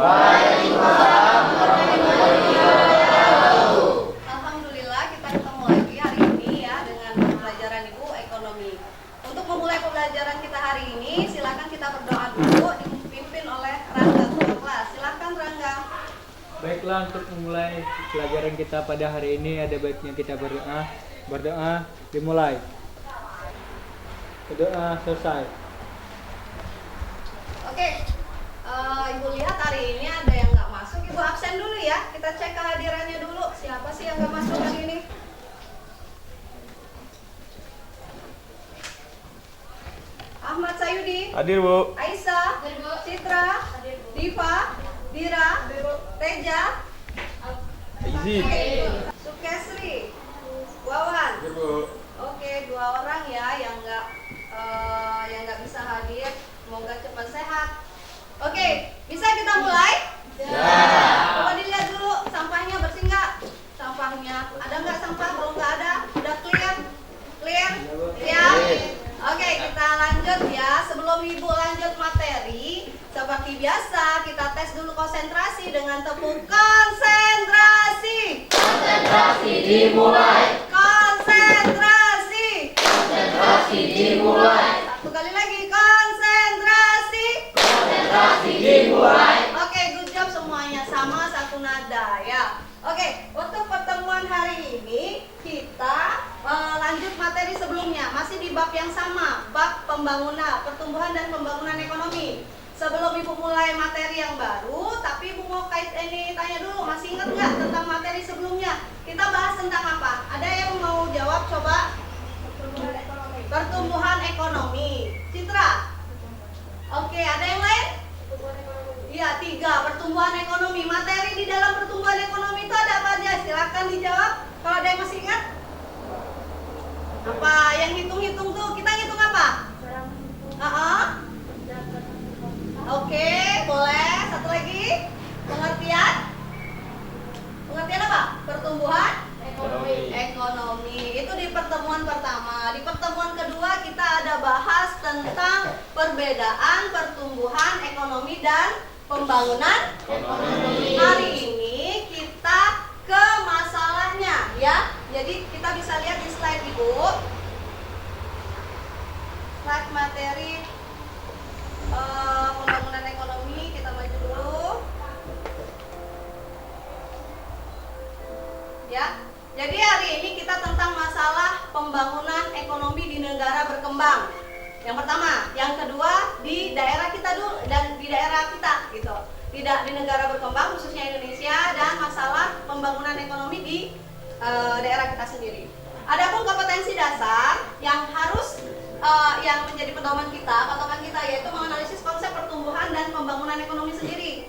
Waalaikumsalam warahmatullahi wabarakatuh. Alhamdulillah kita ketemu lagi hari ini ya dengan pelajaran Ibu Ekonomi. Untuk memulai pembelajaran kita hari ini, silakan kita berdoa dulu dipimpin oleh Rangga Ketua Kelas. Silakan Rangga. Baiklah, untuk memulai pelajaran kita pada hari ini ada baiknya kita berdoa. Berdoa dimulai. Berdoa selesai. Oke, Ibu lihat hari ini ada yang nggak masuk. Ibu absen dulu ya. Kita cek kehadirannya dulu. Siapa sih yang nggak masuk hari ini? Ahmad Sayudi. Hadir, Bu. Aisyah. Citra. Diva. Dira. Teja. Izin. Sukesri. Wawan. Hadir, Bu. Oke, 2 orang ya yang nggak bisa hadir. Semoga cepat sehat. Oke, bisa kita mulai? Ya. Coba dilihat dulu sampahnya bersih nggak? Sampahnya ada nggak sampah? Kalau nggak ada, udah clear? Clear? Ya. Oke, kita lanjut ya. Sebelum Ibu lanjut materi, seperti biasa kita tes dulu konsentrasi dengan tepuk konsentrasi. Konsentrasi dimulai. Konsentrasi. Konsentrasi dimulai. Satu kali lagi konsentrasi. Konsentrasi dimulai. Oke, good job semuanya, sama satu nada ya. Oke, untuk pertemuan hari ini kita lanjut materi sebelumnya, masih di bab yang sama, bab pembangunan, pertumbuhan dan pembangunan ekonomi. Sebelum Ibu mulai materi yang baru, tapi Ibu mau tanya dulu, masih ingat nggak tentang materi sebelumnya? Kita bahas tentang apa? Ada yang mau jawab? Coba. Pertumbuhan ekonomi. Citra. Oke, ada yang lain? Iya, 3, pertumbuhan ekonomi. Materi di dalam pertumbuhan ekonomi itu ada apa aja? Silakan dijawab. Kalau ada yang masih ingat? Apa yang hitung-hitung tuh? Kita ngitung apa? Oke, boleh. Satu lagi. Pengertian? Pengertian apa? Pertumbuhan ekonomi. Itu di pertemuan pertama. Di pertemuan kedua kita ada bahas tentang perbedaan pertumbuhan ekonomi dan pembangunan ekonomi. Hari ini kita ke masalahnya ya. Jadi kita bisa lihat di slide Ibu. Slide materi pembangunan ekonomi, kita maju dulu. Ya. Jadi hari ini kita tentang masalah pembangunan ekonomi di negara berkembang. Yang pertama, yang kedua di daerah kita dulu dan di daerah kita gitu. Tidak di negara berkembang khususnya Indonesia, dan masalah pembangunan ekonomi di daerah kita sendiri. Adapun kompetensi dasar yang harus yang menjadi pedoman kita, patokan kita, yaitu menganalisis konsep pertumbuhan dan pembangunan ekonomi sendiri.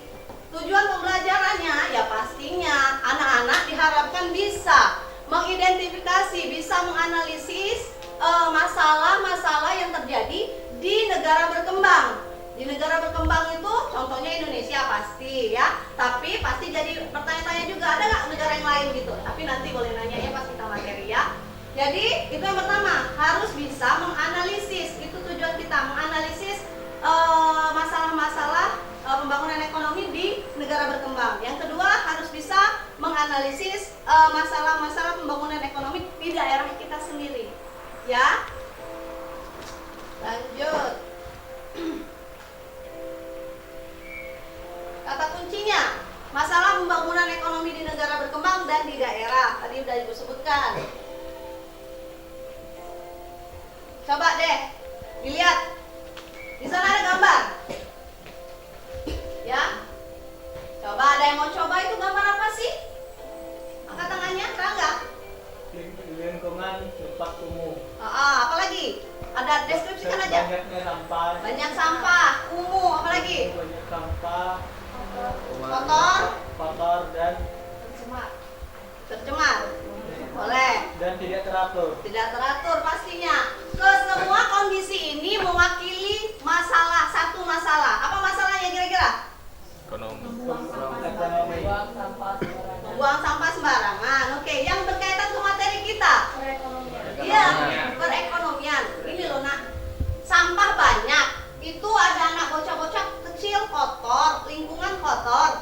Tujuan pembelajarannya ya pastinya anak-anak diharapkan bisa mengidentifikasi, bisa menganalisis masalah-masalah yang terjadi di negara berkembang. Di negara berkembang itu contohnya Indonesia pasti ya, tapi pasti jadi bertanya-tanya juga, ada nggak negara yang lain gitu. Tapi nanti boleh nanya ya pas kita materi ya. Jadi itu yang pertama, harus bisa menganalisis, itu tujuan kita, menganalisis masalah-masalah pembangunan ekonomi di negara berkembang. Yang kedua, harus bisa menganalisis masalah-masalah pembangunan ekonomi di daerah kita sendiri. Ya. Lanjut. Kata kuncinya, masalah pembangunan ekonomi di negara berkembang dan di daerah. Tadi udah Ibu sebutkan. Coba deh dilihat. Di sana ada gambar. Ya. Coba ada yang mau coba, itu gambar apa sih? Angkat tangannya, Rangga. Lingkungan tempat umum. Apa lagi? Ada deskripsikan aja. Banyaknya sampah. Banyak sampah, kumuh, apa lagi? Banyak sampah. Kotor dan tercemar. Boleh. dan tidak teratur. Tidak teratur pastinya. Semua kondisi ini mewakili satu masalah. Apa masalahnya kira-kira? Ekonomi. Buang sampah sembarangan. Oke, yang berkaitan ke materi kita. Iya, perekonomian. Ini loh nak, sampah banyak. Itu ada anak bocah-bocah kecil kotor, lingkungan kotor.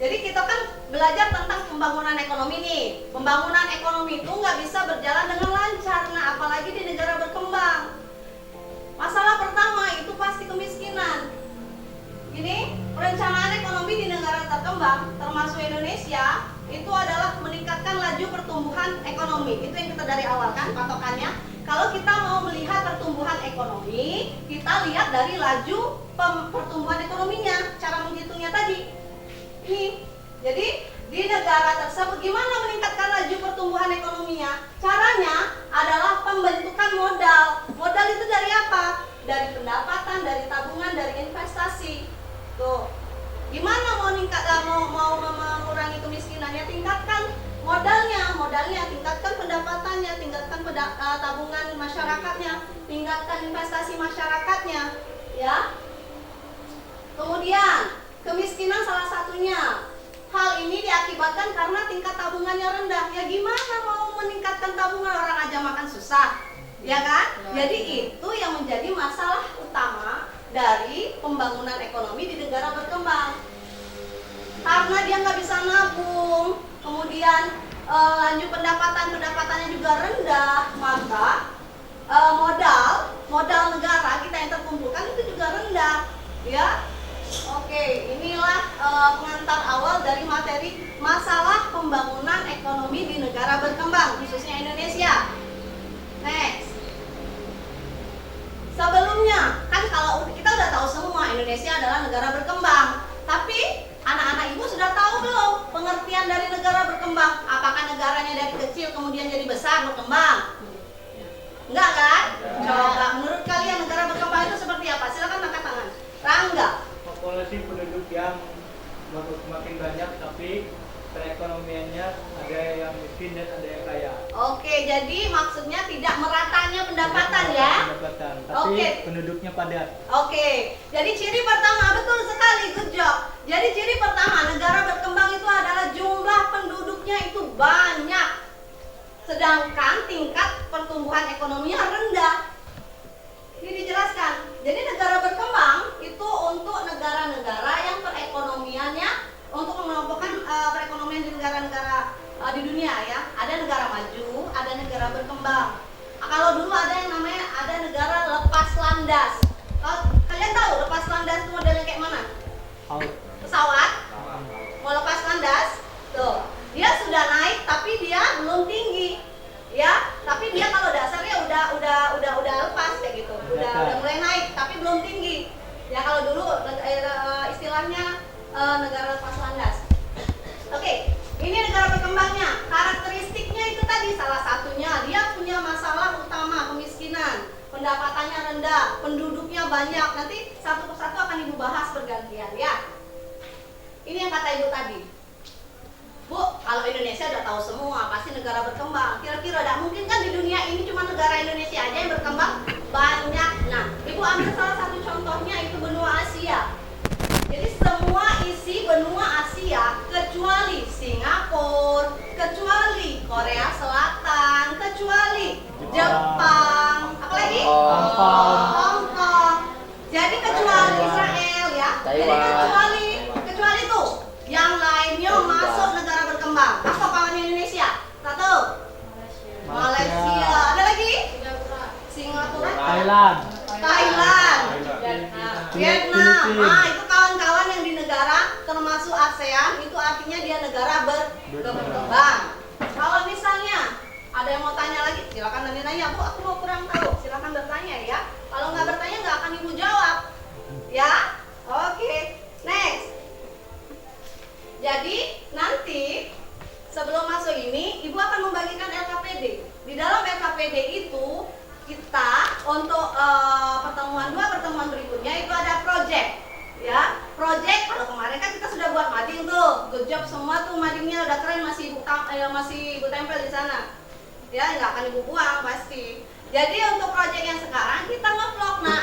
Jadi kita kan belajar tentang pembangunan ekonomi nih. Pembangunan ekonomi itu nggak bisa berjalan dengan lancar, nah apalagi di negara berkembang. Masalah pertama itu pasti kemiskinan. Ini perencanaan ekonomi di negara terkembang, termasuk Indonesia, itu adalah meningkatkan laju pertumbuhan ekonomi. Itu yang kita dari awal kan patokannya. Kalau kita mau melihat pertumbuhan ekonomi, kita lihat dari laju pertumbuhan ekonominya, cara menghitungnya tadi. Ini, jadi di negara tersebut gimana meningkatkan laju pertumbuhan ekonominya? Caranya adalah pembentukan modal. Modal itu dari apa? Dari pendapatan, dari tabungan, dari investasi. Tuh, gimana mau mengurangi kemiskinannya? Tingkatkan modalnya, tingkatkan pendapatannya, tingkatkan tabungan masyarakatnya, tingkatkan investasi masyarakatnya, ya. Kemudian kemiskinan salah satunya. Hal ini diakibatkan karena tingkat tabungannya rendah. Ya gimana mau meningkatkan tabungan, orang aja makan susah, ya kan? Jadi itu yang menjadi masalah utama dari pembangunan ekonomi di negara berkembang. Karena dia nggak bisa nabung, kemudian lanjut pendapatannya juga rendah, maka modal negara kita yang terkumpulkan itu juga rendah, ya. Oke, inilah pengantar awal dari materi masalah pembangunan ekonomi di negara berkembang, khususnya Indonesia. Next. Sebelumnya, kan kalau kita udah tahu semua Indonesia adalah negara berkembang, tapi anak-anak ibu sudah tahu belum pengertian dari negara berkembang? Apakah negaranya dari kecil kemudian jadi besar berkembang? Enggak kan? Coba menurut kalian negara berkembang itu seperti apa? Silakan angkat tangan. Rangga. Populasi penduduk yang makin banyak, tapi perekonomiannya ada yang miskin dan ada yang kaya. Oke, jadi maksudnya tidak meratanya pendapatan ya? Pendapatan, tapi Oke. penduduknya padat. Oke, jadi ciri pertama, betul sekali, good job. Jadi ciri pertama negara berkembang itu adalah jumlah penduduknya itu banyak, sedangkan tingkat pertumbuhan ekonominya rendah. Ini dijelaskan. Jadi negara berkembang itu untuk negara-negara yang perekonomiannya, untuk mengelompokkan perekonomian di negara-negara di dunia ya. Ada negara maju, ada negara berkembang. Kalau dulu ada yang namanya ada negara lepas landas. Kalian tahu lepas landas itu modelnya kayak mana? Pesawat mau lepas landas, tuh dia sudah naik tapi dia belum tinggi, ya. Tapi dia kalau dasarnya udah lepas kayak gitu, udah mulai naik tapi belum tinggi. Ya kalau dulu istilahnya negara lepas landas. Oke, ini negara berkembangnya. Karakteristiknya itu tadi salah satunya dia punya masalah utama kemiskinan, pendapatannya rendah, penduduknya banyak. Nanti satu persatu akan ibu bahas bergantian ya. Ini yang kata ibu tadi. Bu, kalau Indonesia udah tahu semua, pasti negara berkembang. Kira-kira tidak mungkin kan di dunia ini cuma negara Indonesia aja yang berkembang? Banyak. Nah, ibu ambil salah satu contohnya itu benua Asia. Jadi semua isi benua Asia kecuali Singapura, kecuali Korea Selatan, kecuali Jepang, apalagi Hong Kong. Jadi kecuali Israel ya. Jadi kecuali tuh yang lainnya masuk negara berkembang. Apa kawan Indonesia? Satu. Malaysia. Ada lagi? Singapura. Thailand. Vietnam. Nah, itu kawan-kawan yang di negara termasuk ASEAN, itu artinya dia negara berkembang. Kalau misalnya ada yang mau tanya lagi, silakan nanya-nanya. Bu, aku mau kurang tahu. Silakan bertanya ya. Kalau nggak bertanya nggak akan ibu jawab. Ya? Oke. Next. Jadi nanti sebelum masuk ini, ibu akan membagikan LKPD. Di dalam LKPD itu kita untuk pertemuan berikutnya itu ada project, ya. Project kalau kemarin kan kita sudah buat mading tuh, good job semua tuh madingnya udah keren, masih ibu tempel di sana, ya nggak akan ibu buang pasti. Jadi untuk project yang sekarang kita nge-vlog, nah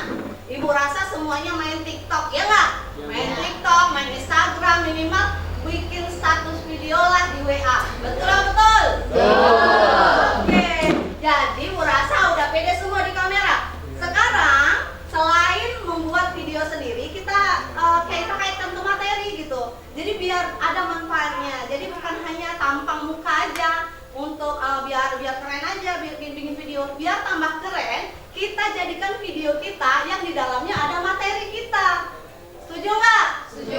ibu rasa semuanya main TikTok ya nggak? Main TikTok, main Instagram, minimal bikin status video lah di WA, betul? Oke. Jadi ibu rasa udah pede semua di kamera. Sekarang selain membuat video sendiri, kita kaitkan ke materi gitu. Jadi biar biar ada manfaatnya. Jadi bukan hanya tampang muka aja untuk biar keren aja, biar bikin video, biar tambah keren. Kita jadikan video kita yang di dalamnya ada materi kita. Setuju nggak? Setuju.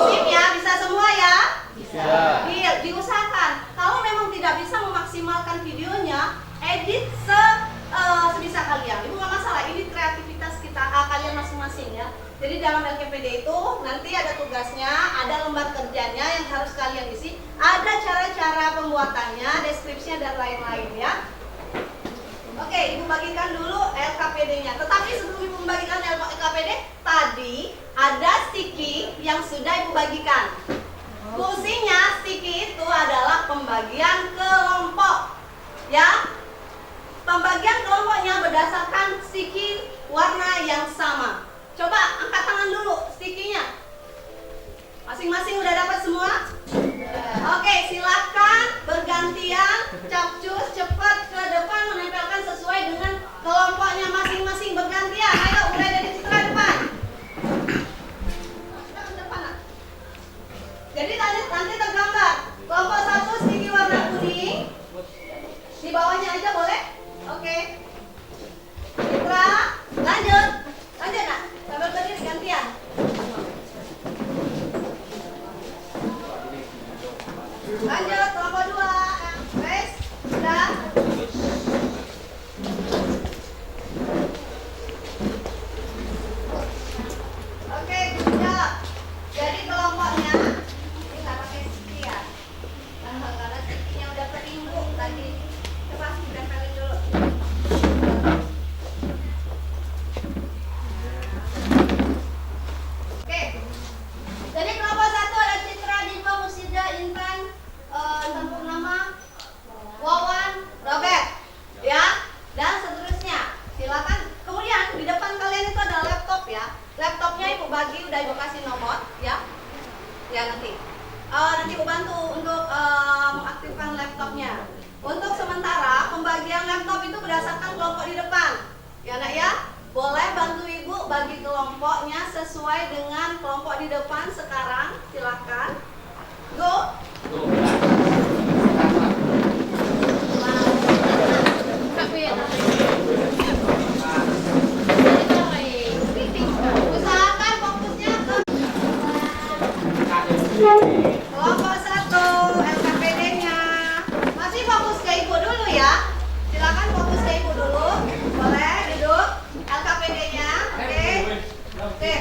Sip ya, bisa semua ya? Bisa. Diusahakan. Kalau memang tidak bisa memaksimalkan videonya, edit sebisa kalian. Itu nggak masalah. Ini kreativitas kita kalian masing-masing ya. Jadi dalam LKPD itu nanti ada tugasnya, ada lembar kerjanya yang harus kalian isi, ada cara-cara pembuatannya, deskripsinya dan lain-lain ya. Oke, Ibu bagikan dulu LKPD-nya. Tetapi sebelum Ibu membagikan LKPD, tadi ada sticky yang sudah Ibu bagikan. Fungsinya sticky itu adalah pembagian kelompok ya. Pembagian kelompoknya berdasarkan sticky warna yang sama. Coba angkat tangan dulu stikinya. Masing-masing udah dapat semua? Oke, silakan bergantian, capcus, cepat ke depan menempelkan sesuai dengan kelompoknya masing-masing bergantian. Ayo, mulai dari Citra depan. Jadi nanti tergambar kelompok 1 stiki warna kuning. Di bawahnya aja boleh? Oke. Citra, lanjut nak. Sambil berdiri gantian. Lanjut, kelompok 2. Wes, sudah. Oke, good job. Jadi kelompoknya ini nggak pakai sticky ya, karena stikinya udah terimbuk tadi. Coba tempelin dulu. Oke. Jadi kelompok 1 ada Citra, Diva, Musida, Intan, Intan Purnama, Wawan, Robert, ya, dan seterusnya. Silakan. Kemudian di depan kalian itu ada laptop ya. Laptopnya Ibu bagi, udah Ibu kasih nomor, ya. Ya nanti. Nanti Ibu bantu untuk mengaktifkan laptopnya. Untuk sementara pembagian laptop itu berdasarkan kelompok di depan, ya nak ya. Boleh bantu Ibu bagi kelompoknya sesuai dengan kelompok di depan sekarang. Silakan. Go. Usahakan fokusnya ke kelompok 1 LKPD-nya. Masih fokus ke Ibu dulu ya. Silakan fokus ke Ibu dulu. Boleh duduk. LKPD-nya. Oke.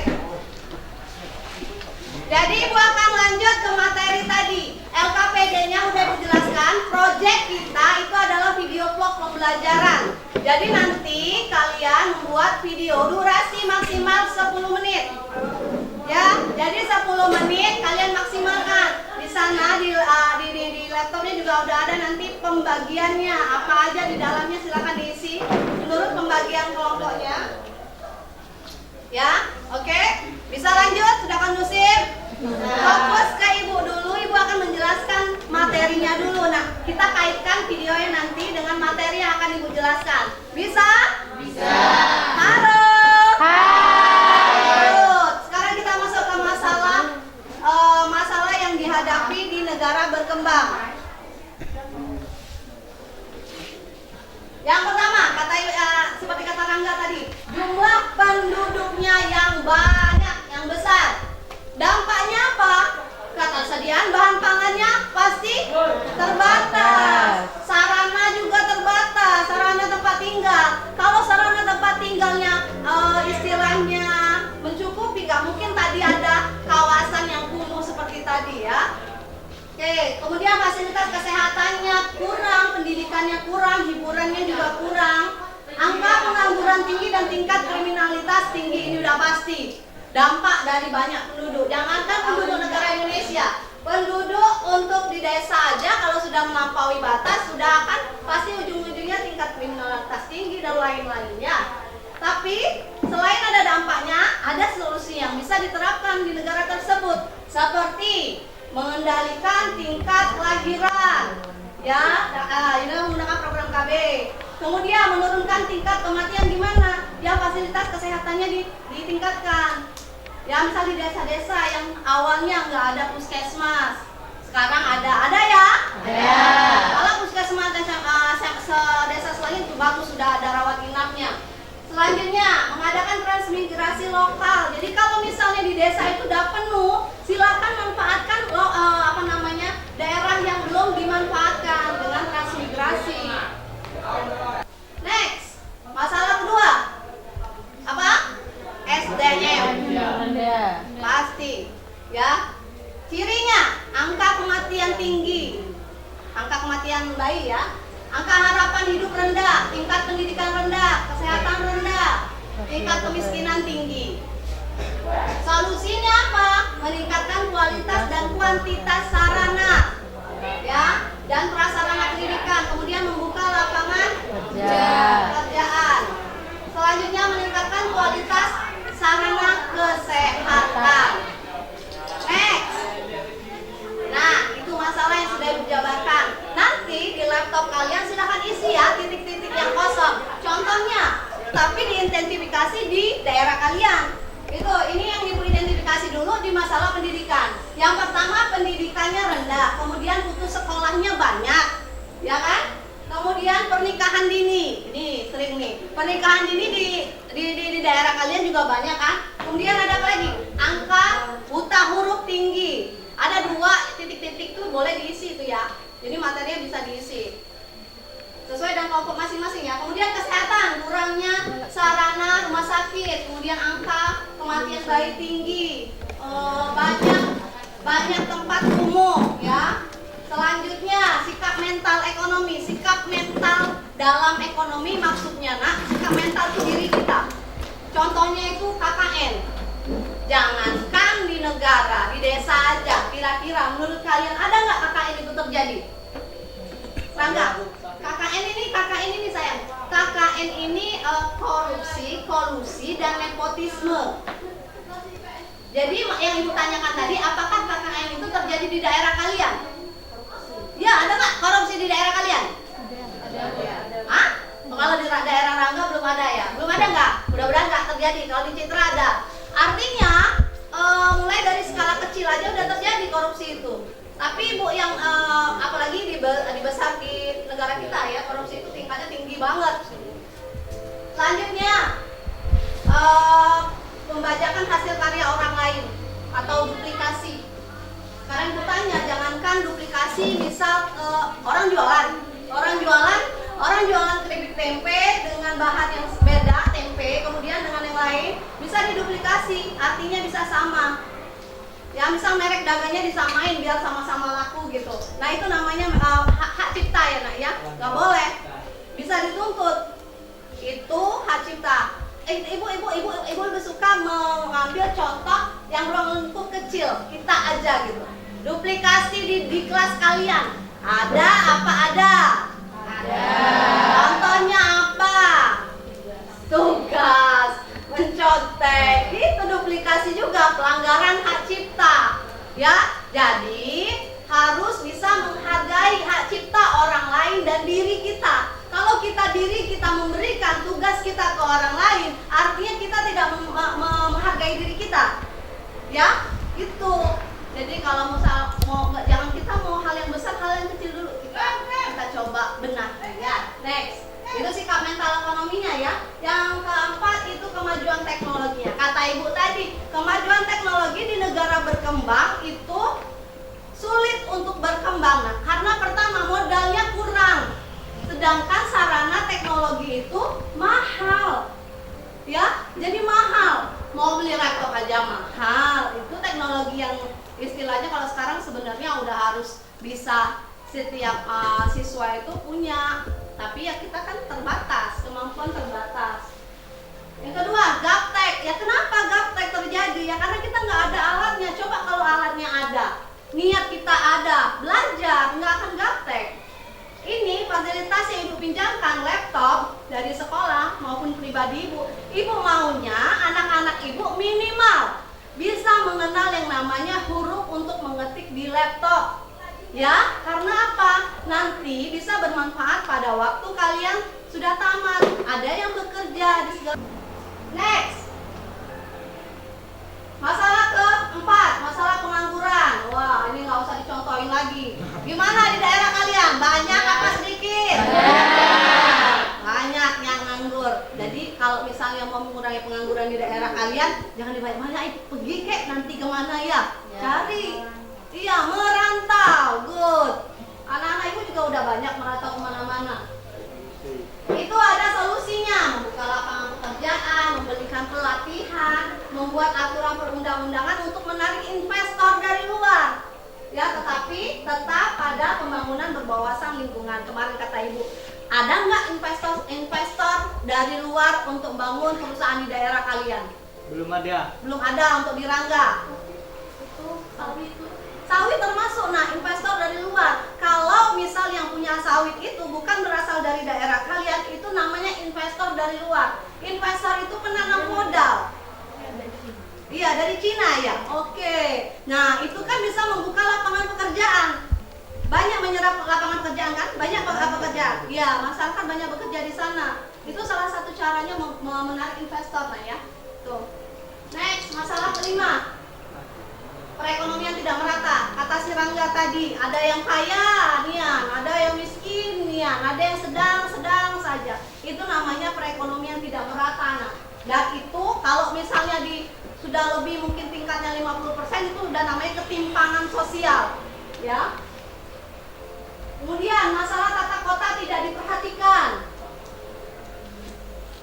Jadi Ibu akan lanjut ke materi tadi. LKPD-nya udah dijelaskan. Project kita itu adalah video vlog pembelajaran. Jadi nanti kalian membuat video durasi maksimal 10 menit. Ya, jadi 10 menit kalian maksimalkan. Di sana di laptopnya juga udah ada nanti pembagiannya. Apa aja di dalamnya silakan diisi menurut pembagian kelompoknya. Ya, oke. Bisa lanjut? Sudah kondusif? Fokus ke Ibu dulu. Ibu akan menjelaskan materinya dulu. Nah, kita kaitkan videonya nanti dengan materi yang akan Ibu jelaskan. Bisa? Bisa. Harus. Sekarang kita masuk ke masalah yang dihadapi di negara berkembang. Yang pertama, seperti kata Rangga tadi, jumlah penduduknya yang banyak, yang besar. Dampaknya apa? Ketersediaan bahan pangannya pasti terbatas. Sarana juga terbatas, sarana tempat tinggal. Kalau sarana tempat tinggalnya istilahnya mencukupi, nggak mungkin tadi ada kawasan yang kumuh seperti tadi ya. Oke, kemudian fasilitas kesehatannya kurang, pendidikannya kurang, hiburannya juga kurang. Angka pengangguran tinggi dan tingkat kriminalitas tinggi, ini udah pasti. Dampak dari banyak penduduk. Jangankan penduduk negara Indonesia, penduduk untuk di desa aja kalau sudah melampaui batas, sudah akan pasti ujung-ujungnya tingkat kriminalitas tinggi dan lain-lainnya. Tapi selain ada dampaknya, ada solusi yang bisa diterapkan di negara tersebut, seperti mengendalikan tingkat kelahiran, ya, ini menggunakan program KB. Kemudian menurunkan tingkat kematian gimana? Ya, fasilitas kesehatannya ditingkatkan. Ya misal di desa-desa yang awalnya nggak ada puskesmas, sekarang ada ya? Ada. Kalau puskesmas desa selain itu bagus, sudah ada rawat inapnya. Selanjutnya mengadakan transmigrasi lokal. Jadi kalau misalnya di desa itu udah penuh, silakan manfaatkan daerah yang belum dimanfaatkan dengan transmigrasi. Next, masalah kedua apa? SDM. Pasti, ya. Cirinya angka kematian tinggi, angka kematian bayi ya, angka harapan hidup rendah, tingkat pendidikan rendah, kesehatan rendah, tingkat kemiskinan tinggi. Solusinya apa? Meningkatkan kualitas dan kuantitas sarana, ya, dan prasarana pendidikan. Kemudian membuka lapangan pekerjaan. Selanjutnya meningkatkan kualitas sarana kesehatan. Next. Nah, itu masalah yang sudah dijabarkan. Nanti di laptop kalian silahkan isi ya titik-titik yang kosong. Contohnya, tapi diidentifikasi di daerah kalian. Ini yang ibu identifikasi dulu di masalah pendidikan. Yang pertama, pendidikannya rendah, kemudian putus sekolahnya banyak, ya kan? Kemudian pernikahan dini, ini sering nih. Pernikahan dini di daerah kalian juga banyak kan? Kemudian ada apa lagi? Angka buta huruf tinggi. Ada 2 titik-titik tuh boleh diisi tuh ya. Jadi materinya bisa diisi sesuai dengan kelompok masing-masing ya. Kemudian kesehatan, kurangnya sarana rumah sakit. Kemudian angka kematian bayi tinggi, banyak tempat umum ya. Selanjutnya sikap mental ekonomi. Sikap mental dalam ekonomi maksudnya sikap mental itu diri kita. Contohnya itu KKN. Jangankan di negara, di desa aja. Kira-kira menurut kalian ada nggak KKN itu terjadi? Rangga, KKN ini sayang. KKN ini korupsi, kolusi, dan nepotisme. Jadi yang ibu tanyakan tadi, apakah KKN itu terjadi di daerah kalian? Ya, ada nggak korupsi di daerah kalian? Ada. Hah? Kalau di daerah Rangga belum ada ya? Belum ada nggak? Mudah-mudahan nggak terjadi. Kalau di Citra ada. Artinya mulai dari skala kecil aja udah terjadi korupsi itu. Tapi ibu yang apalagi dibesar di negara kita ya, korupsi itu tingkatnya tinggi banget. Selanjutnya pembajakan hasil karya orang lain atau duplikasi. Sekarang ibu tanya, jangankan duplikasi, misal orang jualan keripik tempe dengan bahan yang beda tempe, kemudian dengan yang lain bisa diduplikasi, artinya bisa sama. Ya misal merek dagangnya disamain biar sama-sama laku gitu. Nah itu namanya hak cipta ya nak ya, nggak boleh, bisa dituntut. Itu hak cipta. Ibu lebih suka mengambil contoh yang ruang lingkup kecil kita aja gitu. Duplikasi di kelas kalian ada apa ada? Ada. Contohnya apa? Tugas mencontek, itu duplikasi juga, pelanggaran hak cipta ya. Jadi harus bisa menghargai hak cipta orang lain dan diri kita. Kalau kita memberikan tugas kita ke orang lain, artinya kita tidak menghargai diri kita ya, itu. Jadi kalau jangan kita mau hal yang besar, hal yang kecil dulu kita coba benar ya. Next, itu sikap mental ekonominya ya. Yang keempat itu kemajuan teknologinya. Kata ibu tadi, kemajuan teknologi di negara berkembang itu sulit untuk berkembang. Nah, karena pertama modalnya kurang, sedangkan sarana teknologi itu mahal ya. Jadi mahal, mau beli laptop aja mahal. Itu teknologi yang istilahnya kalau sekarang sebenarnya udah harus bisa setiap siswa itu punya. Tapi ya kita kan terbatas, kemampuan terbatas. Yang kedua, gaptek. Ya kenapa gaptek terjadi? Ya karena kita nggak ada alatnya. Coba kalau alatnya ada, niat kita ada, belajar, nggak akan gaptek. Ini fasilitas yang ibu pinjamkan, laptop dari sekolah maupun pribadi ibu. Ibu maunya anak-anak ibu minimal bisa mengenal yang namanya huruf untuk mengetik di laptop. Ya, karena apa? Nanti bisa bermanfaat pada waktu kalian sudah tamat. Ada yang bekerja di segala. Next. Masa Gimana di daerah kalian? Banyak apa sedikit? Banyak yang nganggur. Jadi kalau misalnya mau mengurangi pengangguran di daerah kalian, jangan dibanyak-banyakin. Pergi kek nanti kemana ya? Cari. Iya, merantau. Good. Anak-anak ibu juga udah banyak merantau kemana-mana. Itu ada solusinya, membuka lapangan pekerjaan, memberikan pelatihan, membuat aturan perundang-undangan untuk menarik investor dari luar. Ya, tetapi tetap pada pembangunan berwawasan lingkungan. Kemarin kata ibu, ada nggak investor dari luar untuk bangun perusahaan di daerah kalian? Belum ada. Belum ada untuk di Rangga. Sawit termasuk, nah investor dari luar. Kalau misal yang punya sawit itu bukan berasal dari daerah kalian, itu namanya investor dari luar. Investor itu penanam modal. Iya, dari Cina ya. Oke. Nah, itu kan bisa membuka lapangan pekerjaan. Banyak menyerap lapangan pekerjaan kan? Banyak pekerjaan. Iya, masyarakat banyak bekerja di sana. Itu salah satu caranya menarik investor, nah ya. Tuh. Next, masalah kelima. Perekonomian tidak merata. Kata si Rangga tadi, ada yang kaya, nian, ada yang miskin, nian, ada yang sedang saja. Itu namanya perekonomian tidak merata, nah. Dan itu kalau misalnya sudah lebih mungkin tingkatnya 50% itu udah namanya ketimpangan sosial, ya. Kemudian masalah tata kota tidak diperhatikan.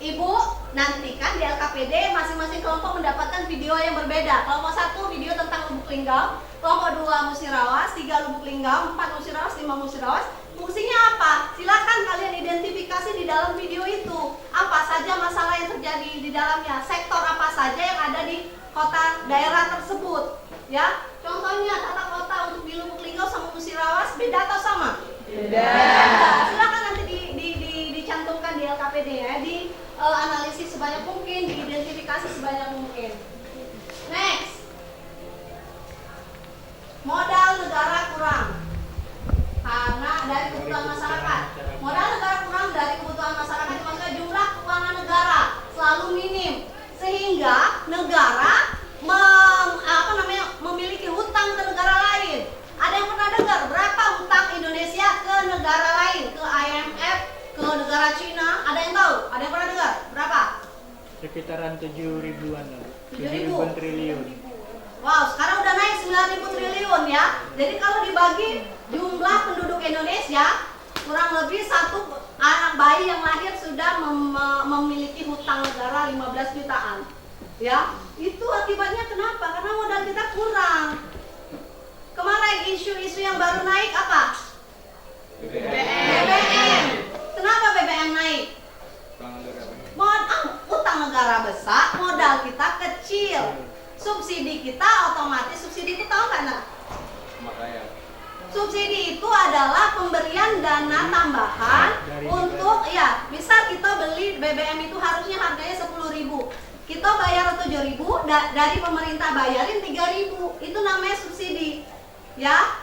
Ibu nantikan di LKPD masing-masing kelompok mendapatkan video yang berbeda. Kelompok 1 video tentang Lubuk Linggau, kelompok 2 Musirawas, 3 Lubuk Linggau, 4 Musirawas, 5 Musirawas. Fungsinya apa? Silakan kalian identifikasi di dalam video itu. Apa saja masalah yang terjadi di dalamnya, sektor apa saja yang ada di kota daerah tersebut. Ya, contohnya tata kota untuk di Lubuk Linggau sama Musirawas beda atau sama? Beda. Silakan nanti dicantumkan di LKPD ya, analisis sebanyak mungkin, diidentifikasi sebanyak mungkin. Next, modal negara kurang karena dari kebutuhan masyarakat. Modal negara kurang dari kebutuhan masyarakat, maksudnya jumlah keuangan negara selalu minim, sehingga negara memiliki hutang ke negara lain. Ada yang pernah dengar berapa hutang Indonesia ke negara lain, ke IMF, ke negara Cina? Ada yang tahu? Ada yang pernah dengar? Berapa? Sekitaran 7.000-an. 7.000 triliun. Wow, sekarang udah naik 9.000 triliun ya. Jadi kalau dibagi jumlah penduduk Indonesia, kurang lebih satu anak bayi yang lahir sudah memiliki hutang negara 15 jutaan. Ya, itu akibatnya kenapa? Karena modal kita kurang. Kemarin isu-isu yang baru naik apa? BBM. Kenapa BBM naik? Utang negara besar, modal kita kecil. Subsidi kita otomatis, subsidi itu tahu nggak, Nak? Subsidi itu adalah pemberian dana tambahan untuk, ya, misal kita beli BBM itu harusnya harganya 10.000. Kita bayar 7.000, dari pemerintah bayarin 3.000. Itu namanya subsidi. Ya,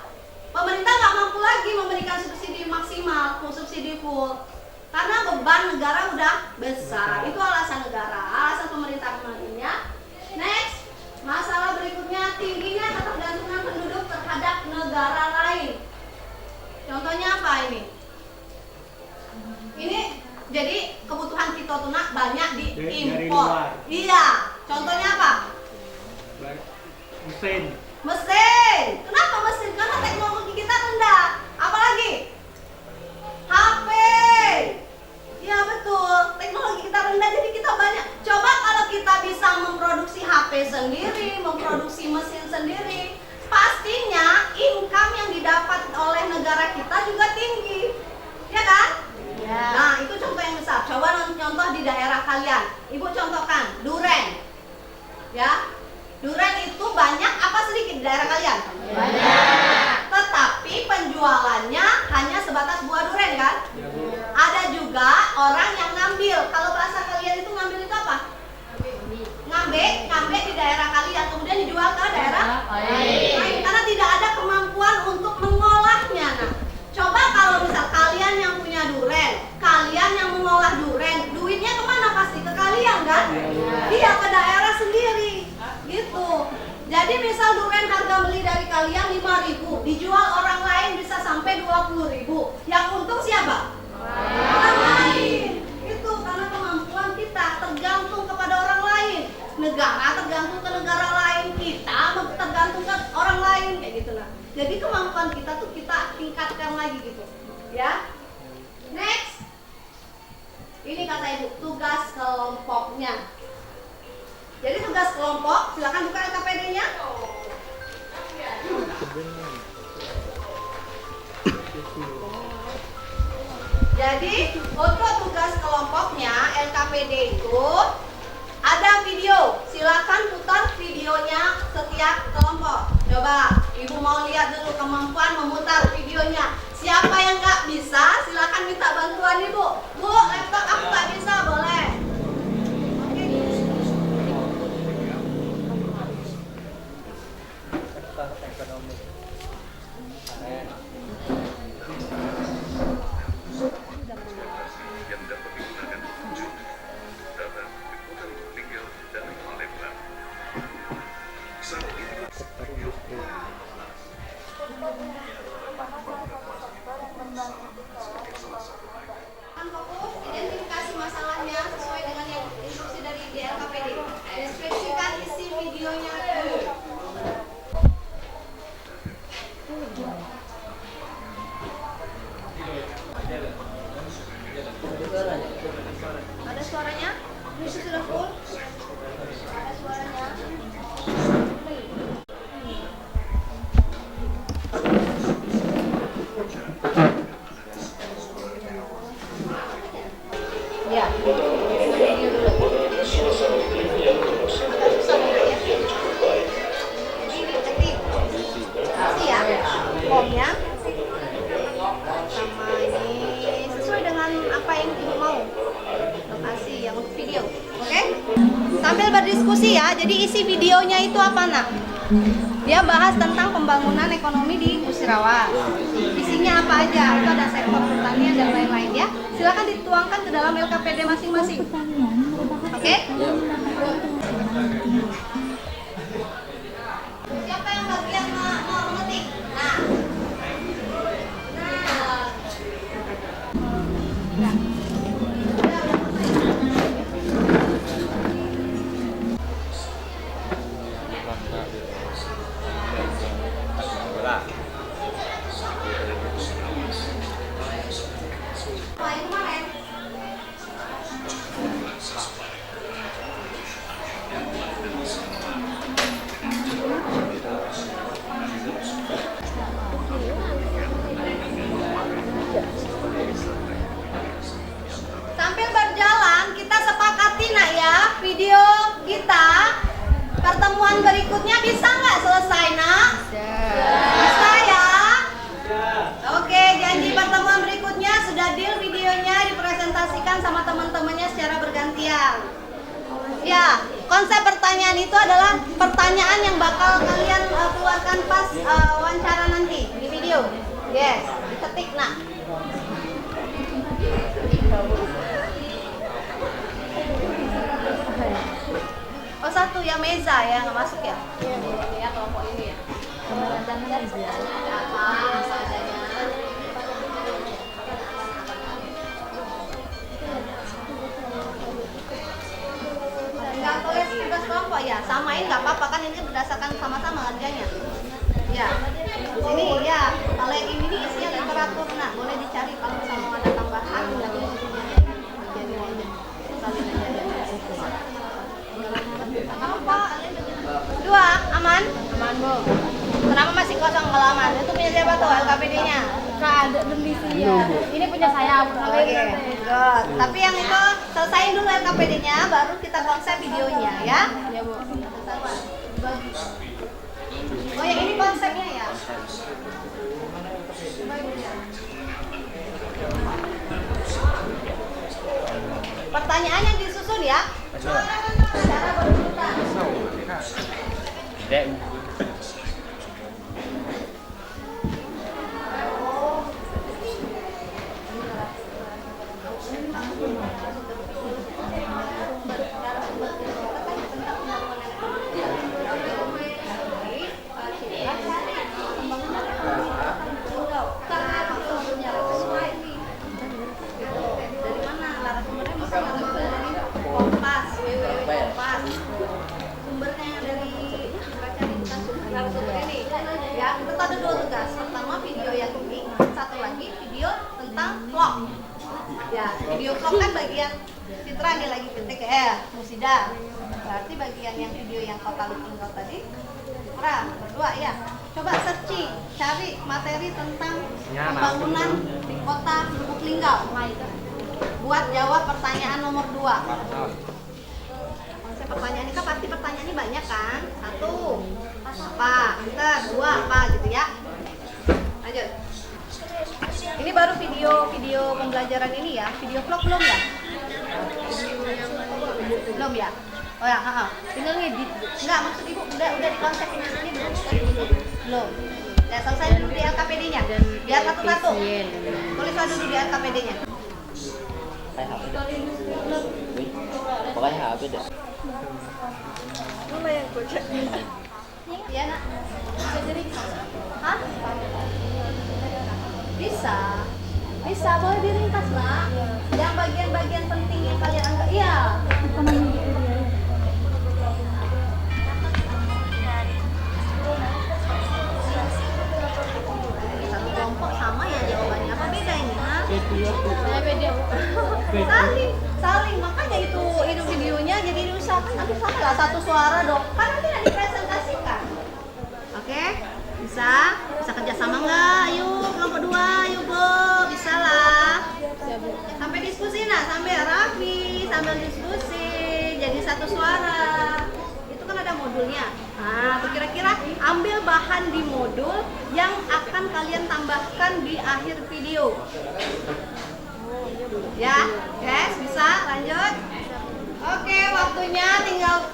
pemerintah nggak mampu lagi memberikan subsidi maksimal, subsidi full, karena beban negara udah besar. Itu alasan negara, alasan pemerintah kemarinnya. Next, masalah berikutnya, tingginya ketergantungan penduduk terhadap negara lain. Contohnya apa ini? Ini jadi kebutuhan fitotunak banyak diimpor. Iya, contohnya apa? Mesin. Kenapa mesin? Karena teknologi kita rendah. Apalagi? HP. Ya betul, teknologi kita rendah jadi kita banyak. Coba kalau kita bisa memproduksi HP sendiri, memproduksi mesin sendiri, pastinya income yang didapat oleh negara kita juga tinggi. Ya kan? Ya. Nah, itu contoh yang besar. Coba contoh di daerah kalian. Ibu contohkan, duren. Ya. Duren itu banyak apa sedikit di daerah kalian? Banyak. kita tingkatkan lagi gitu. Ya. Next. Ini kata Ibu, tugas kelompoknya. Jadi tugas kelompok, silakan buka LKPD-nya. Jadi untuk tugas kelompoknya LKPD itu ada video. Silakan putar videonya setiap kelompok. Coba Ibu mau lihat dulu kemampuan memutar videonya. Siapa yang nggak bisa, silakan minta bantuan Ibu. Bu, laptop aku nggak bisa, boleh. Oke. Ekonomi. yang dapat digunakan pengunjung, data liputan tinggal dan Palembang. Saat ini Fokus identifikasi masalahnya sesuai dengan yang instruksi dari DLKPD. Deskripsikan isi videonya dulu. Ada suaranya? Ini sudah full? Ada suaranya? Ya. Formnya sama ini sesuai dengan apa yang Ibu mau. Lokasi yang untuk video, oke? Sambil berdiskusi ya. Jadi isi videonya itu apa nak? Dia bahas tentang pembangunan ekonomi di Musirawas. Isinya apa aja? Itu ada sektor pertanian dan lain-lain ya. Silakan dituangkan ke dalam LKPD masing-masing. Oke? Siapa yang bagian mau mengetik? Nah. Sambil berjalan kita sepakati nak ya, video kita pertemuan berikutnya bisa nggak selesai nak? Bisa ya? Oke, janji pertemuan berikutnya sudah deal videonya dipresentasikan sama teman-temannya secara bergantian. Ya, konsep pertanyaan itu adalah pertanyaan yang bakal kalian keluarkan pas wawancara nanti di video. Yes, diketik nak. Oh satu ya meza ya nggak masuk ya? Ini ya kelompok ini ya. Apa seadanya? Nggak tulis tugas kelompok ya, samain nggak apa-apa kan ini berdasarkan sama-sama kerjanya. Ya, ini ya kalau yang ini nih isinya literatur nah boleh dicari kalau misalnya mau ada tambahan nggak tulis apa? Dua, aman? Aman bu. Kenapa masih kosong halaman? Itu punya siapa tuh LKPD-nya? Nggak ada ya. Ini punya saya. Oke, good. Tapi yang itu selesain dulu LKPD-nya, baru kita konsep videonya ya. Ya bu. Oh ya ini konsepnya ya. Pertanyaan yang disusun ya. Cara berurutan. Dari mana narasumbernya bisa dari Kompas, www Video vlog kan bagian Citra nih lagi ketik Musida. Berarti bagian yang video yang kota Lubuk tadi kurang berdua ya. Coba searching, cari materi tentang pembangunan di kota Lubuk Linggau. Buat jawab pertanyaan nomor 2. Konsep pertanyaan ini kan pasti pertanyaannya banyak kan? 1, apa? 2, apa gitu ya. Lanjut. Ini baru video pembelajaran ini ya. Video vlog belum ya? Belum ya? Oh ya, tinggal ngedit. Enggak, maksud Ibu udah di konsep ini belum? Belum. Ya, selesai dulu di LKPD-nya. Biar satu-satu. Tulislah dulu di LKPD-nya. Pokoknya HP dah. Iya, Nak. Hah? Bisa, boleh diringkas, Nak. Yang bagian-bagian penting yang kalian anggap, iya. Satu kelompok sama ya jawabannya, apa beda ini, ha? Beda. Saling, makanya itu videonya jadi diusahakan nanti sama lah satu suara dong, kan nanti yang dipresentasikan. Oke, bisa kerjasama nggak? Ayo kelompok 2, ayo Bu, bisa lah. Sampai diskusi sambil rapi, sambil diskusi, jadi satu suara. Itu kan ada modulnya. Nah, kira-kira ambil bahan di modul yang akan kalian tambahkan di akhir video. Ya, guys, bisa lanjut. Oke, waktunya tinggal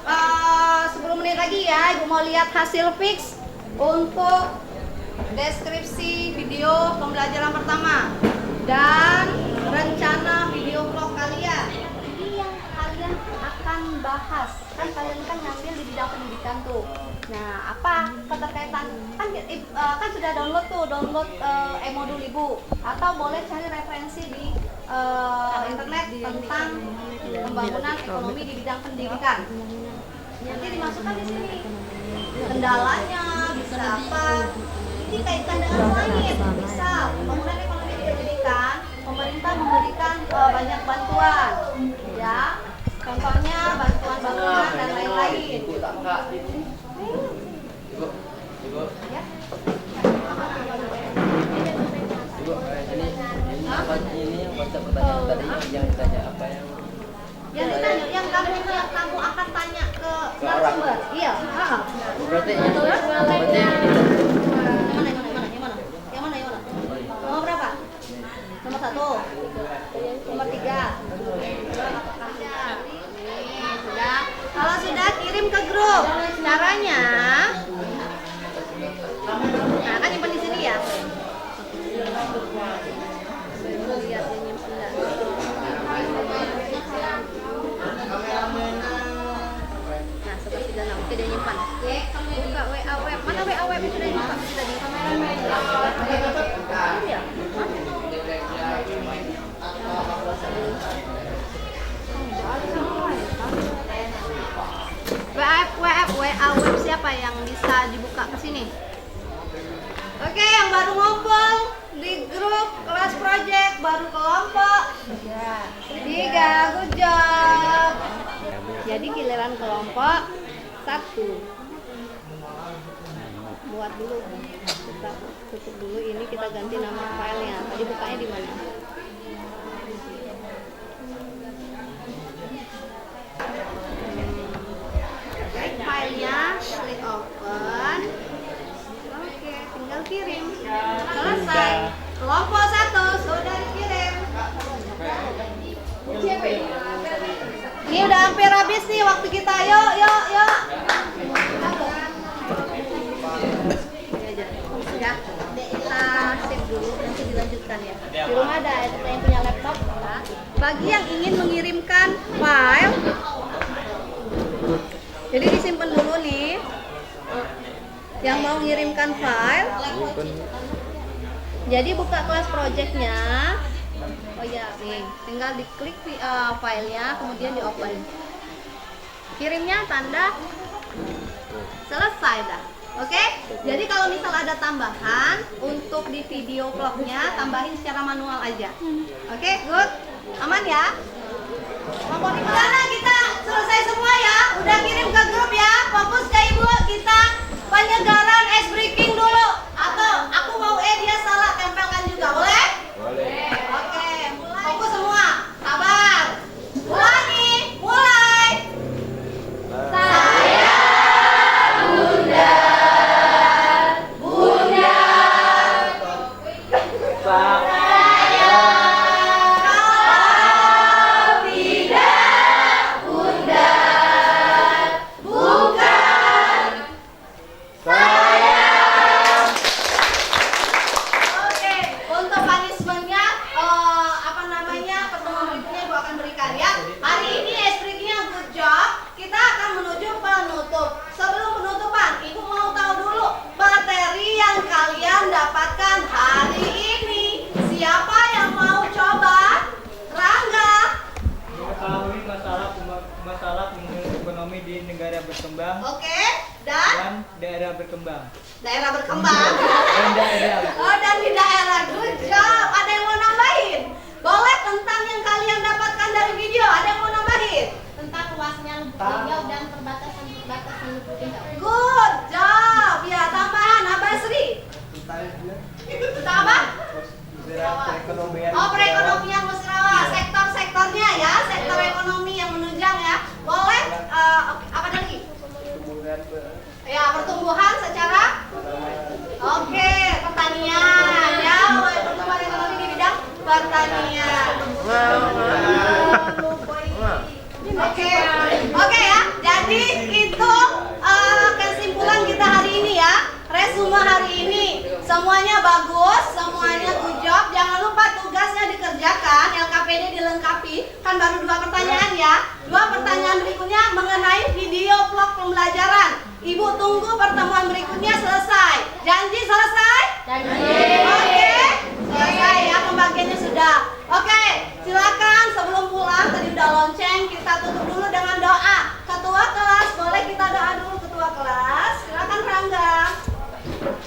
10 menit lagi ya. Ibu mau lihat hasil fix untuk deskripsi video pembelajaran pertama dan rencana video vlog kalian. Ini yang kalian akan bahas. Kan kalian kan ngambil di bidang pendidikan tuh. Nah, apa keterkaitan? Kan sudah download e-modul Ibu, atau boleh cari referensi di internet tentang pembangunan ekonomi di bidang pendidikan. Nanti dimasukkan di sini. Kendalanya bisa apa? Ini kaitan dengan langit. Misal pembangunan ekonomi di pendidikan, pemerintah memberikan banyak bantuan, ya. Contohnya bantuan bangunan dan lain-lain. Ibu. Ya. Ini yang konsep pertanyaan tadi yang ditanya apa Yang ditanya, yang kamu akan tanya ke narasumber. Iya. berarti Yang mana? Nomor berapa? Nomor 1. Nomor 3. Sudah. Kalau sudah kirim ke grup. Caranya, nah kan nyimpan di sini ya. Lihat dia nyimpan enggak. Nah, seperti dalam oke dia nyimpan. Buka WA web. Mana WA web sudah nyimpan tadi? Iya. WA web siapa yang bisa dibuka ke sini? Oke, yang baru ngumpul di grup kelas project baru kelompok 3, good job. Jadi giliran kelompok 1. Buat dulu, kita tutup dulu ini, kita ganti nama filenya. Tadi bukanya di mana? Filenya klik open. Oke, tinggal kirim. Selesai. Kelompok 1 sudah dikirim. Ini udah hampir habis nih waktu kita. Yuk. Ya, kita save dulu, nanti dilanjutkan ya. Di rumah ada yang punya laptop. Nah, bagi yang ingin mengirimkan file, jadi disimpan dulu nih. Yang mau mengirimkan file, jadi buka kelas projectnya. Oh ya, nih, tinggal diklik filenya, kemudian di open. Kirimnya tanda selesai dah. Oke? Jadi kalau misal ada tambahan untuk di video vlognya, tambahin secara manual aja. Oke, good. Aman ya? Komponi Melana kita selesai semua ya. Udah kirim ke grup ya. Fokus ke ibu, kita penyegaran ice breaking dulu. Atau aku mau dia salah tempelkan juga, boleh? Boleh. Oke, mulai. Fokus semua. Sabar. Mulai nih, mulai. Saya Bunda. Bunda. Oke, untuk punishment-nya apa namanya pertemuan berikutnya Ibu akan berikan ya. Hari ini SPG-nya good job. Kita akan menuju penutup. Sebelum penutupan, Ibu mau tahu dulu materi yang kalian dapatkan hari ini. Siapa yang mau coba? Rangga. Mengetahui masalah ekonomi di negara berkembang Oke, dan dan daerah berkembang. daerah berkembang. Dan daerah. Oh, dan di daerah. Good job. Ada yang mau nambahin? Boleh tentang yang kalian dapatkan dari video. Ada yang mau nambahin? Tentang luasnya lubuk linggau dan perbatasan lubuk linggau. Good job. Ya, tambahan Abah Sri. Tentang apa? Perekonomian. Oh, perekonomian musyawarah. Sektor-sektornya ya, sektor ekonomi yang menunjang ya. Boleh apa lagi? Ya, pertumbuhan secara oke, pertanian ya, pertumbuhan ekonomi di bidang pertanian. Oke, oke ya. Jadi itu kesimpulan kita hari ini ya. Resume hari ini semuanya bagus, semuanya good job. Jangan lupa tugasnya dikerjakan, LKPD dilengkapi. Kan baru 2 pertanyaan ya. 2 pertanyaan berikutnya mengenai video vlog pembelajaran. Ibu tunggu pertemuan berikutnya selesai. Janji selesai? Janji. Oke, selesai ya, pembagiannya sudah. Oke, silakan sebelum pulang, tadi udah lonceng, kita tutup dulu dengan doa. Ketua kelas, boleh kita doa dulu ketua kelas? Silakan Rangga.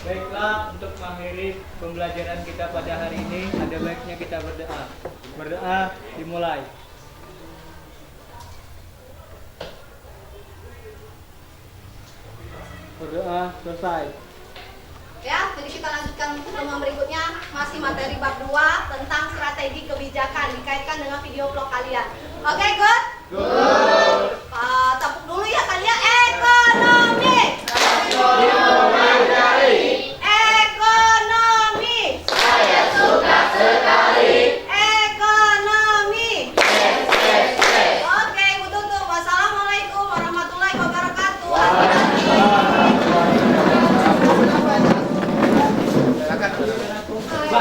Baiklah, untuk mengakhiri pembelajaran kita pada hari ini, ada baiknya kita berdoa. Berdoa dimulai. Berdoa selesai. Ya, jadi kita lanjutkan pertemuan berikutnya, masih materi bab 2 tentang strategi kebijakan dikaitkan dengan video vlog kalian. Oke, good? Good. Tepuk dulu ya kalian. Ekonomi. Ekonomi. Saya suka sekali. Ekonomi. Oke, Ibu tutup. Wassalamualaikum warahmatullahi wabarakatuh.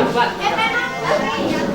Ban. Enak.